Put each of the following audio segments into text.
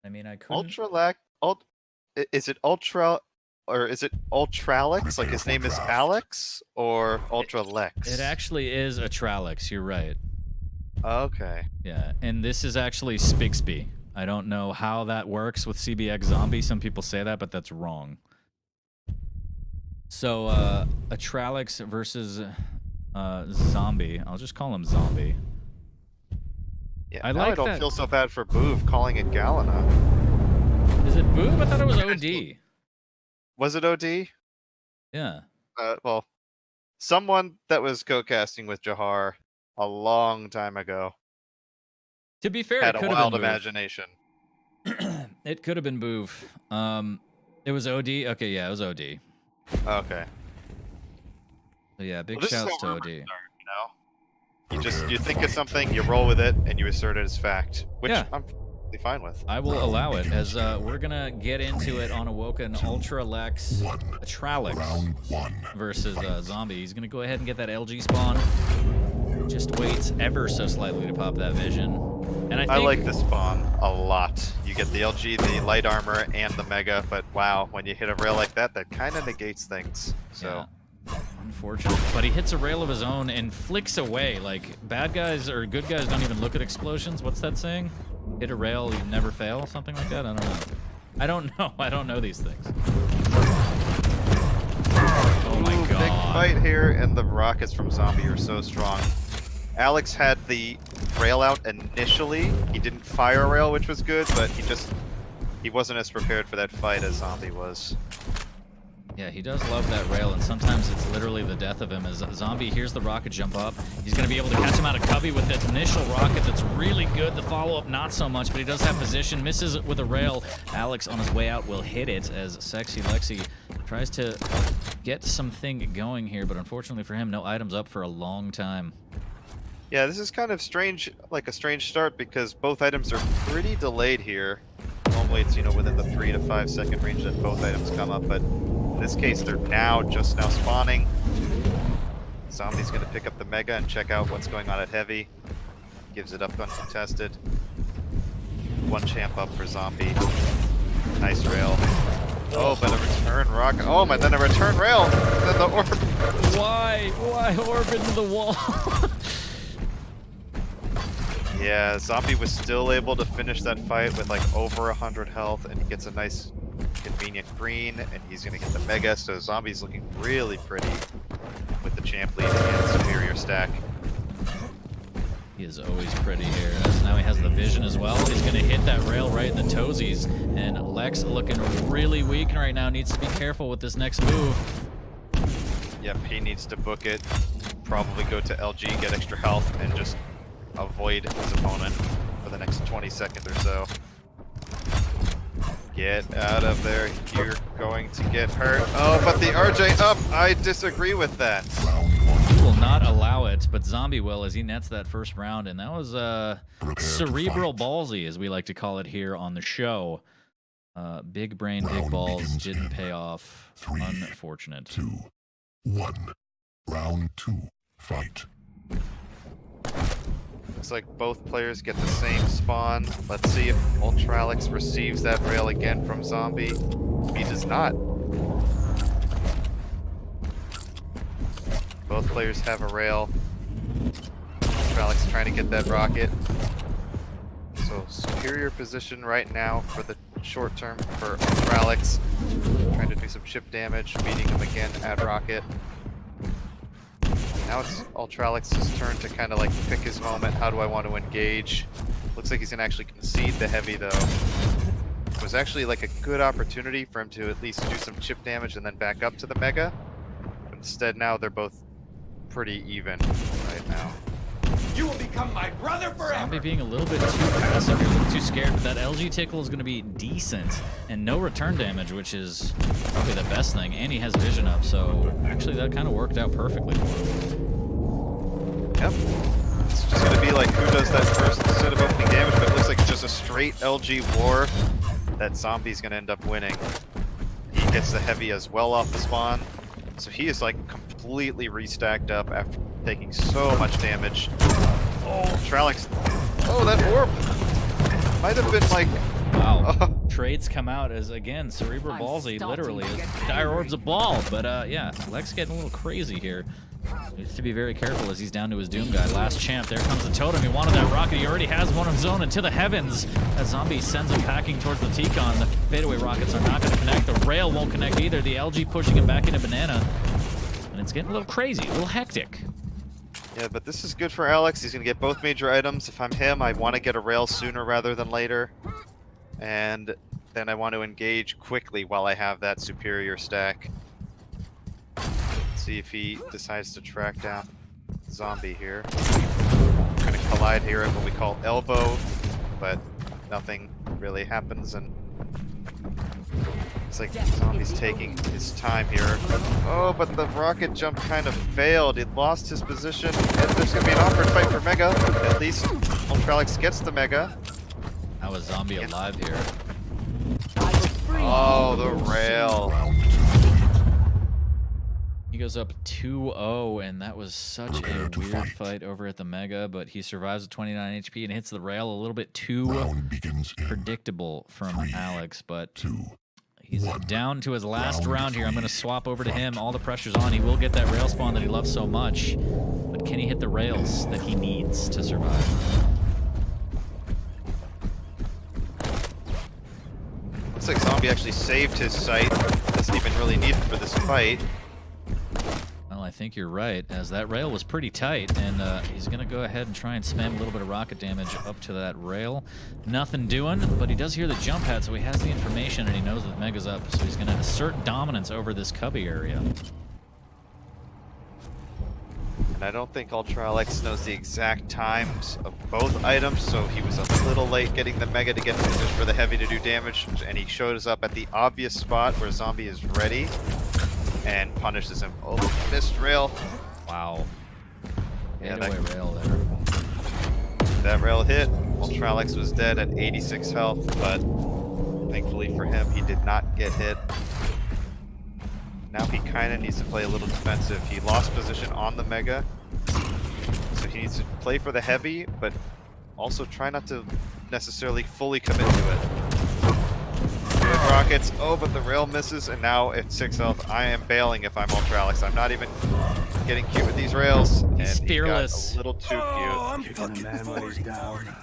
I mean, I couldn't... Is it Ultra... Or is it ultralex? Like his name is Alex? Or ultralex? It actually is ultralex, you're right. Okay. Yeah, and this is actually Spixby. I don't know how that works with cbxzombie. Some people say that, but that's wrong. So, ultralex versus zombie. I'll just call him zombie. Yeah, I I don't feel so bad for Boov calling it Galena. Is it Boov? I thought it was OD. Was it OD? Yeah. Well, someone that was co-casting with Jahar a long time ago. To be fair, had it a could wild have been imagination. It could have been Boov. It was OD. Okay, yeah, it was OD. Okay. So yeah, big shouts to OD. Start, you know? You think of something, you roll with it, and you assert it as fact, which I'm fine with. I will allow it, as we're gonna get into it on Awoken ultralex ultralex versus zombie. He's gonna go ahead and get that LG spawn. Just waits ever so slightly to pop that vision. And I like the spawn a lot. You get the LG, the light armor, and the mega, but wow, when you hit a rail like that, that kind of negates things. So. Yeah. Unfortunate. But he hits a rail of his own and flicks away. Like, bad guys or good guys don't even look at explosions. What's that saying? Hit a rail, you never fail? Something like that? I don't know. I don't know. I don't know these things. Oh my god. Big fight here, and the rockets from Zombie are so strong. Alex had the rail out initially. He didn't fire a rail, which was good, but he wasn't as prepared for that fight as Zombie was. Yeah, he does love that rail, and sometimes it's literally the death of him. As Zombie hears the rocket jump up, he's going to be able to catch him out of cubby with that initial rocket that's really good. The follow-up, not so much, but he does have position. Misses it with a rail. Alex, on his way out, will hit it as Sexy Lexi tries to get something going here, but unfortunately for him, no items up for a long time. Yeah, this is kind of strange, like a strange start, because both items are pretty delayed here. Normally it's, you know, within the 3 to 5 second range that both items come up, but in this case they're just now spawning. Zombie's going to pick up the mega and check out what's going on at heavy. Gives it up uncontested. One champ up for Zombie. Nice rail. Oh, but a return rocket. Oh, but then a return rail. And then the orb. Why? Why orb into the wall? Yeah, Zombie was still able to finish that fight with like over 100 health, and he gets a nice convenient green, and he's going to get the mega, so Zombie's looking really pretty with the champ lead and superior stack. He is always pretty here, as now he has the vision as well. He's going to hit that rail right in the toesies, and Lex looking really weak right now. Needs to be careful with this next move. Yep, he needs to book it, probably go to LG, get extra health, and just avoid his opponent for the next 20 seconds or so. Get out of there, you're going to get hurt. Oh, but the RJ up, I disagree with that. He will not allow it, but Zombie will as he nets that first round, and that was cerebral ballsy, as we like to call it here on the show. Big brain, big balls, didn't pay off. Unfortunate. 2, 1. Round 2. Fight. Looks like both players get the same spawn. Let's see if ultralex receives that rail again from Zombie. He does not. Both players have a rail. ultralex trying to get that rocket. So superior position right now for the short term for ultralex. Trying to do some chip damage, beating him again at rocket. Now it's ultralex's turn to kind of like pick his moment. How do I want to engage? Looks like he's going to actually concede the heavy though. It was actually like a good opportunity for him to at least do some chip damage and then back up to the mega. But instead now they're both pretty even right now. You will become my brother forever! Zombie being a little bit too passive, a little too scared, but that LG tickle is going to be decent. And no return damage, which is probably the best thing. And he has vision up, so actually that kind of worked out perfectly for him. Yep. It's just going to be like who does that first instead of opening damage, but it looks like it's just a straight LG war that Zombie's going to end up winning. He gets the heavy as well off the spawn. So he is like completely restacked up after taking so much damage. Oh, Tralex. Oh, that orb might have been like Wow. Trades come out as, again, Cerebral I'm Ballsy starting literally to is get Dire angry. Orb's a ball. But yeah, Lex getting a little crazy here. Needs to be very careful as he's down to his Doom guy. Last champ, there comes the totem. He wanted that rocket. He already has one of his own into the heavens. As Zombie sends him packing towards the T-Con. The fadeaway rockets are not going to connect. The rail won't connect either. The LG pushing him back into Banana. And it's getting a little crazy, a little hectic. Yeah, but this is good for Alex. He's going to get both major items. If I'm him, I want to get a rail sooner rather than later. And then I want to engage quickly while I have that superior stack. See if he decides to track down Zombie here. We're going to collide here at what we call elbow, but nothing really happens, and it's like Zombie's taking his time here. Oh, but the rocket jump kind of failed. He lost his position, and there's going to be an awkward fight for Mega. At least ultralex gets the Mega. How is Zombie alive here? Oh, the rail. Round 2. He goes up 2-0, and that was such a weird fight over at the Mega, but he survives with 29 HP and hits the rail. A little bit too Round begins in predictable from 3, Alex, but 2. he's 1. down to his last Round round here. I'm going to 3. swap over to him. All the pressure's on. He will get that rail spawn that he loves so much, but can he hit the rails that he needs to survive? Looks like Zombie actually saved his sight. Doesn't even really need it for this fight. Well, I think you're right, as that rail was pretty tight, and he's going to go ahead and try and spam a little bit of rocket damage up to that rail. Nothing doing, but he does hear the jump pad, so he has the information, and he knows that Mega's up, so he's going to assert dominance over this cubby area. And I don't think ultralex knows the exact times of both items, so he was a little late getting the Mega to get just for the heavy to do damage, and he shows up at the obvious spot where Zombie is ready and punishes him. Oh, missed rail. Wow. Yeah, Fadeaway rail there. That rail hit. ultralex was dead at 86 health, but thankfully for him, he did not get hit. Now he kind of needs to play a little defensive. He lost position on the Mega, so he needs to play for the heavy, but also try not to necessarily fully commit to it. Good rockets. Oh, but the rail misses, and now at 6 health, I am bailing if I'm ultralex. I'm not even getting cute with these rails, and He's he fearless. got a little too cute. I'm fucking forward down.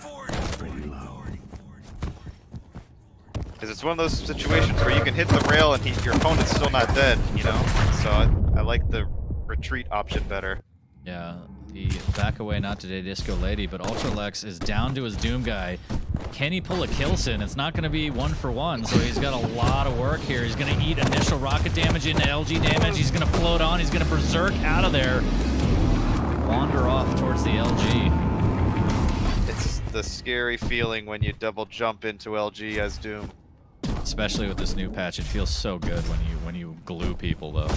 Because it's one of those situations where you can hit the rail and your opponent's still not dead, you know? So I like the retreat option better. Yeah, the back away, not today, Disco Lady, but ultralex is down to his Doom guy. Can he pull a Kilson? It's not going to be 1-for-1, so he's got a lot of work here. He's going to eat initial rocket damage into LG damage. He's going to float on. He's going to berserk out of there. Wander off towards the LG. It's the scary feeling when you double jump into LG as Doom. Especially with this new patch, it feels so good when you glue people, though.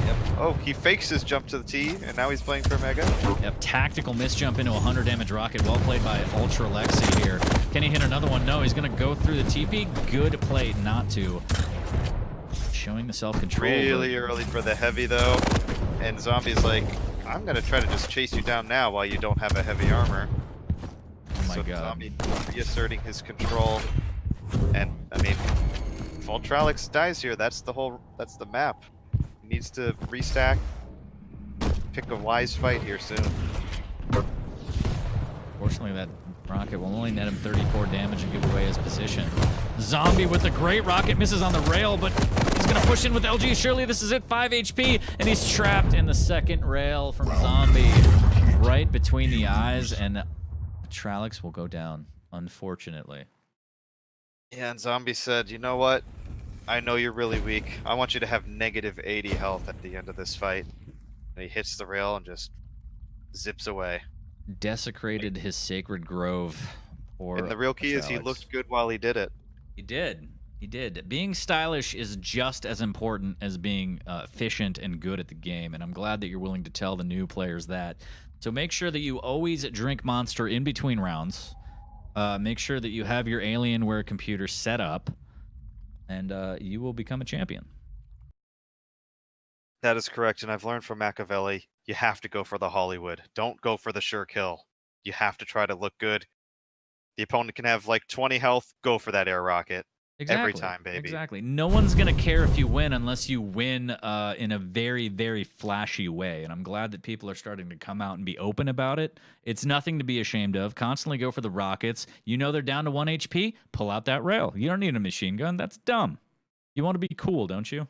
Yep. Oh, he fakes his jump to the T, and now he's playing for Mega. Yep, tactical misjump into a 100 damage rocket. Well played by ultralexy here. Can he hit another one? No, he's going to go through the TP. Good play not to. Showing the self-control. Really early for the heavy, though. And Zombie's like, I'm going to try to just chase you down now while you don't have a heavy armor. Oh my So god. Zombie reasserting his control. And, I mean, if ultralex dies here, that's the map. He needs to restack, pick a wise fight here soon. Fortunately, that rocket will only net him 34 damage and give away his position. Zombie with a great rocket misses on the rail, but he's going to push in with LG. Surely this is it, 5 HP, and he's trapped in the second rail from Zombie. Right between the eyes, and ultralex will go down, unfortunately. Yeah, and Zombie said, you know what? I know you're really weak. I want you to have negative 80 health at the end of this fight. And he hits the rail and just zips away. Desecrated his sacred grove. And the real key is he looked good while he did it. He did. He did. Being stylish is just as important as being efficient and good at the game, and I'm glad that you're willing to tell the new players that. So make sure that you always drink Monster in between rounds. Make sure that you have your Alienware computer set up, and you will become a champion. That is correct, and I've learned from Machiavelli, you have to go for the Hollywood. Don't go for the sure kill. You have to try to look good. The opponent can have like 20 health, go for that air rocket. Exactly. Every time, baby. Exactly. No one's going to care if you win unless you win in a very, very flashy way. And I'm glad that people are starting to come out and be open about it. It's nothing to be ashamed of. Constantly go for the rockets. You know they're down to 1 HP, pull out that rail. You don't need a machine gun. That's dumb. You want to be cool, don't you?